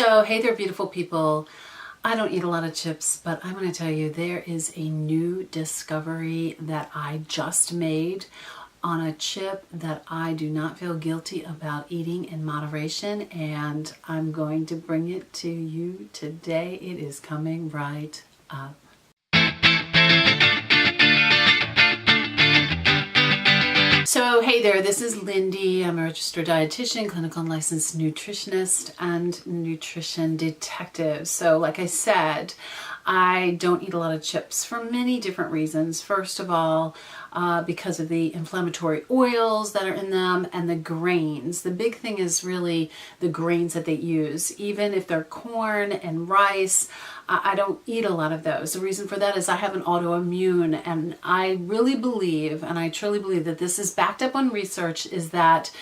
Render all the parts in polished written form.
So, hey there, beautiful people. I don't eat a lot of chips, but I'm going to tell you there is a new discovery that I just made on a chip that I do not feel guilty about eating in moderation, and I'm going to bring it to you today. It is coming right up. So, hey there, this is Lindy. I'm a registered dietitian, clinical and licensed nutritionist, and nutrition detective. So, like I said, I don't eat a lot of chips for many different reasons. First of all, because of the inflammatory oils that are in them and the grains. The big thing is really the grains that they use. Even if they're corn and rice, I don't eat a lot of those. The reason for that is I have an autoimmune, and I really believe, and I truly believe that this is backed up on research, is that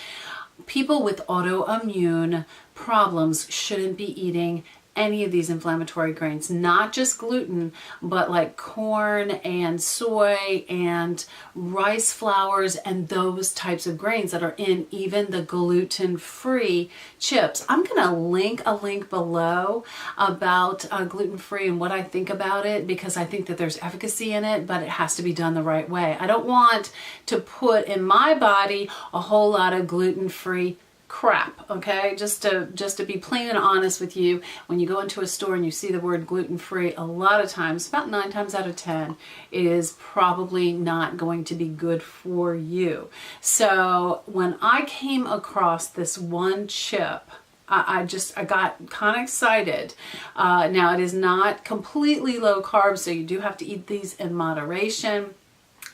people with autoimmune problems shouldn't be eating any of these inflammatory grains, not just gluten, but like corn and soy and rice flours and those types of grains that are in even the gluten-free chips. I'm going to link a link below about gluten-free and what I think about it, because I think that there's efficacy in it, but it has to be done the right way. I don't want to put in my body a whole lot of gluten-free crap, okay? Just to be plain and honest with you, when you go into a store and you see the word gluten-free, a lot of times, about 9 times out of 10, it is probably not going to be good for you. So when I came across this one chip, I got kind of excited. Now, it is not completely low carb, so you do have to eat these in moderation,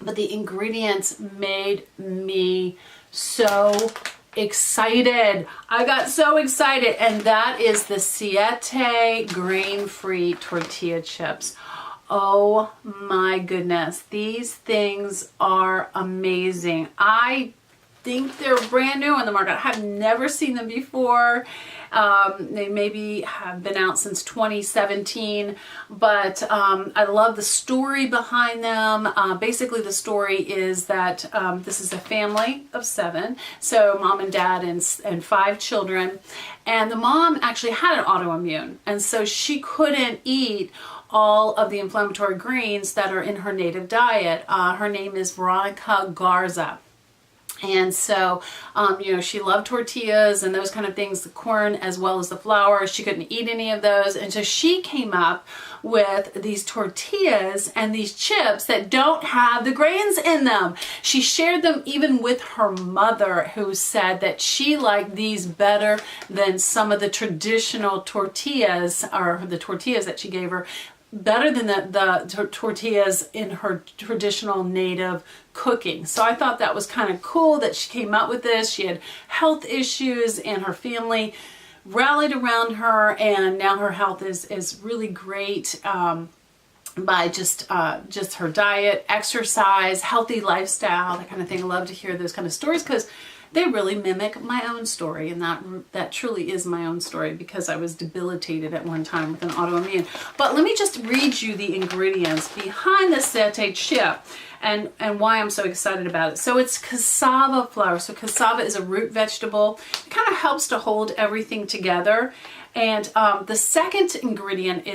but the ingredients made me so excited. I got so excited, and that is the Siete grain-free tortilla chips. Oh my goodness, these things are amazing. I think they're brand new on the market. I have never seen them before. They maybe have been out since 2017, but I love the story behind them. Basically, the story is that this is a family of 7, so mom and dad and 5 children, and the mom actually had an autoimmune, and so she couldn't eat all of the inflammatory greens that are in her native diet. Her name is Veronica Garza. And so, she loved tortillas and those kind of things, the corn as well as the flour. She couldn't eat any of those. And so she came up with these tortillas and these chips that don't have the grains in them. She shared them even with her mother, who said that she liked these better than some of the traditional tortillas, or the tortillas that she gave her, better than the tortillas in her traditional native cooking. So I thought that was kind of cool that she came up with this. She had health issues, and her family rallied around her, and now her health is really great by just her diet, exercise, healthy lifestyle, that kind of thing. I love to hear those kind of stories, because they really mimic my own story, and that truly is my own story, because I was debilitated at one time with an autoimmune. But let me just read you the ingredients behind the Siete chip and why I'm so excited about it. So it's cassava flour. So cassava is a root vegetable. It kind of helps to hold everything together. And the second ingredient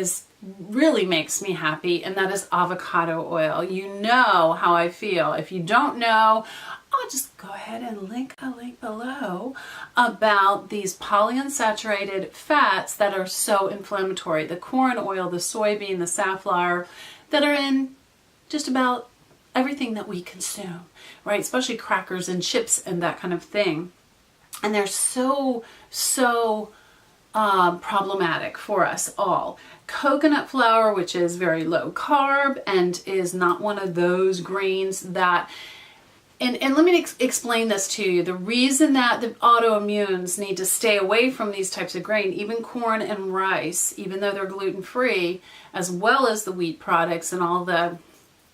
really makes me happy, and that is avocado oil. You know how I feel. If you don't know, I'll just go ahead and link a link below about these polyunsaturated fats that are so inflammatory. The corn oil, the soybean, the safflower, that are in just about everything that we consume, right? Especially crackers and chips and that kind of thing. And they're so problematic for us all. Coconut flour, which is very low carb and is not one of those grains that, and let me explain this to you. The reason that the autoimmunes need to stay away from these types of grain, even corn and rice, even though they're gluten-free, as well as the wheat products and all the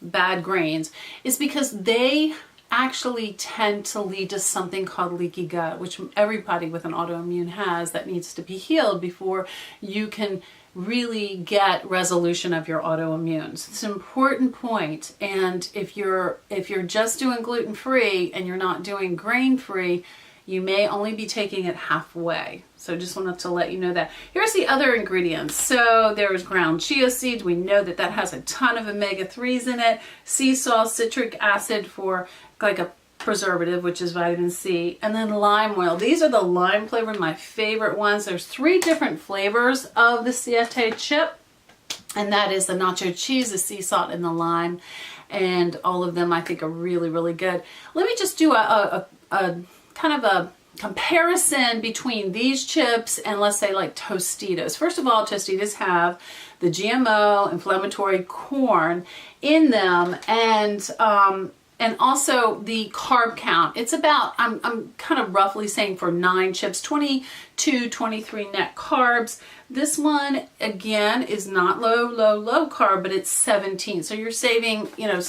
bad grains, is because they actually tend to lead to something called leaky gut, which everybody with an autoimmune has, that needs to be healed before you can really get resolution of your autoimmunes. It's an important point. And if you're just doing gluten-free and you're not doing grain-free, you may only be taking it halfway. So just wanted to let you know that. Here's the other ingredients. So there's ground chia seeds. We know that that has a ton of omega-3s in it. Sea salt, citric acid for like a preservative, which is vitamin C, and then lime oil. These are the lime flavored, my favorite ones. There's 3 different flavors of the Siete chip, and that is the nacho cheese, the sea salt, and the lime. And all of them I think are really, really good. Let me just do a kind of a comparison between these chips and, let's say, like Tostitos. First of all, Tostitos have the GMO inflammatory corn in them, and also the carb count. It's about, I'm kind of roughly saying for 9 chips, 22, 23 net carbs. This one, again, is not low carb, but it's 17. So you're saving, you know,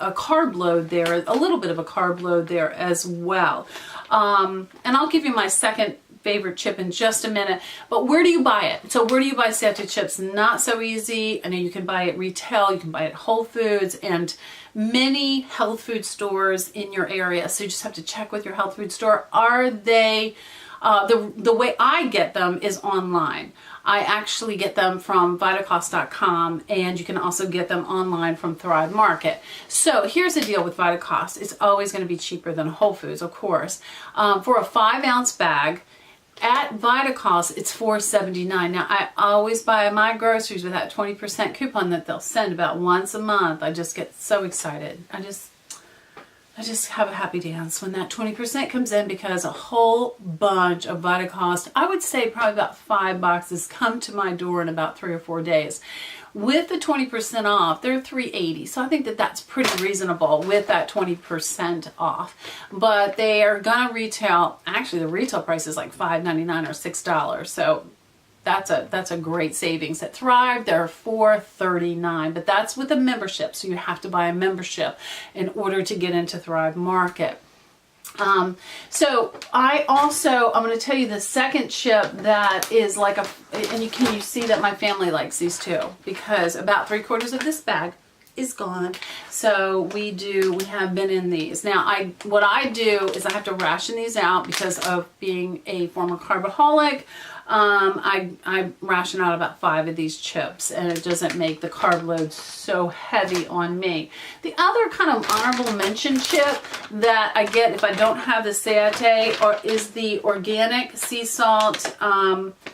a carb load there, a little bit of a carb load there as well. And I'll give you my second favorite chip in just a minute. But where do you buy it? So where do you buy Siete chips? Not so easy. I know you can buy it retail, you can buy it at Whole Foods and many health food stores in your area. So you just have to check with your health food store. Are they, the way I get them is online. I actually get them from Vitacost.com, and you can also get them online from Thrive Market. So here's the deal with Vitacost. It's always going to be cheaper than Whole Foods, of course. For a 5-ounce bag, at Vitacost, it's $4.79. Now, I always buy my groceries with that 20% coupon that they'll send about once a month. I just get so excited. I just have a happy dance when that 20% comes in, because a whole bunch of Vitacost, I would say probably about 5 boxes, come to my door in about 3 or 4 days. With the 20% off, they're $3.80. So I think that that's pretty reasonable with that 20% off. But they are gonna retail, actually the retail price is like $5.99 or $6. So that's a great savings. At Thrive, they're $4.39, but that's with a membership. So you have to buy a membership in order to get into Thrive Market. So I'm going to tell you the second chip that is like and you see that my family likes these too, because about 3/4 of this bag is gone. So we have been in these. Now what I do is I have to ration these out because of being a former carbaholic. I ration out about 5 of these chips, and it doesn't make the carb load so heavy on me. The other kind of honorable mention chip that I get if I don't have the Siete is the organic sea salt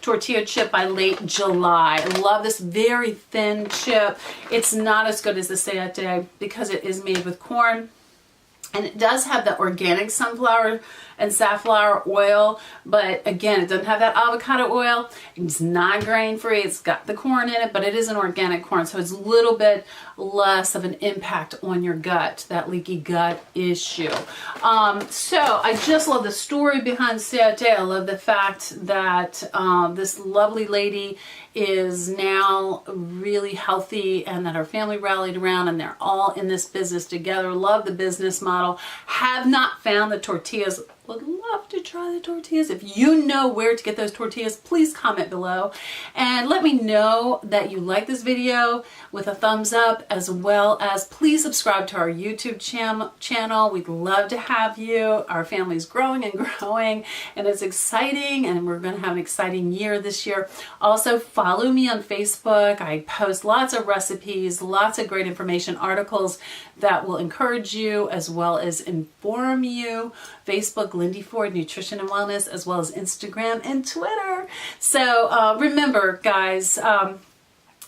tortilla chip by Late July. I love this very thin chip. It's not as good as the Siete because it is made with corn. And it does have the organic sunflower and safflower oil, but again, it doesn't have that avocado oil. It's not grain-free. It's got the corn in it, but it is an organic corn, so it's a little bit less of an impact on your gut, that leaky gut issue. So I just love the story behind Siete. I love the fact that this lovely lady is now really healthy, and that her family rallied around, and they're all in this business together. Love the business model. Have not found the tortillas. Would love to try the tortillas. If you know where to get those tortillas, please comment below and let me know that you like this video with a thumbs up, as well as please subscribe to our YouTube channel. We'd love to have you. Our family's growing and growing, and it's exciting, and we're going to have an exciting year this year. Also, follow me on Facebook. I post lots of recipes, lots of great information, articles that will encourage you as well as inform you. Facebook, Lindy Ford Nutrition and Wellness, as well as Instagram and Twitter. So remember, guys,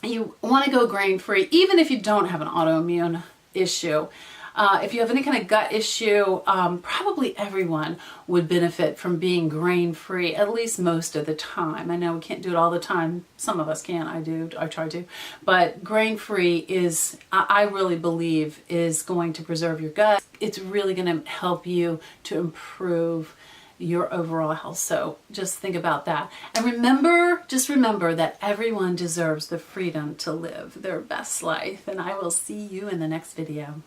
you want to go grain-free, even if you don't have an autoimmune issue. If you have any kind of gut issue, probably everyone would benefit from being grain-free, at least most of the time. I know we can't do it all the time. Some of us can. I try to. But grain-free is, I really believe, is going to preserve your gut. It's really going to help you to improve your overall health. So just think about that. And remember, just remember that everyone deserves the freedom to live their best life. And I will see you in the next video.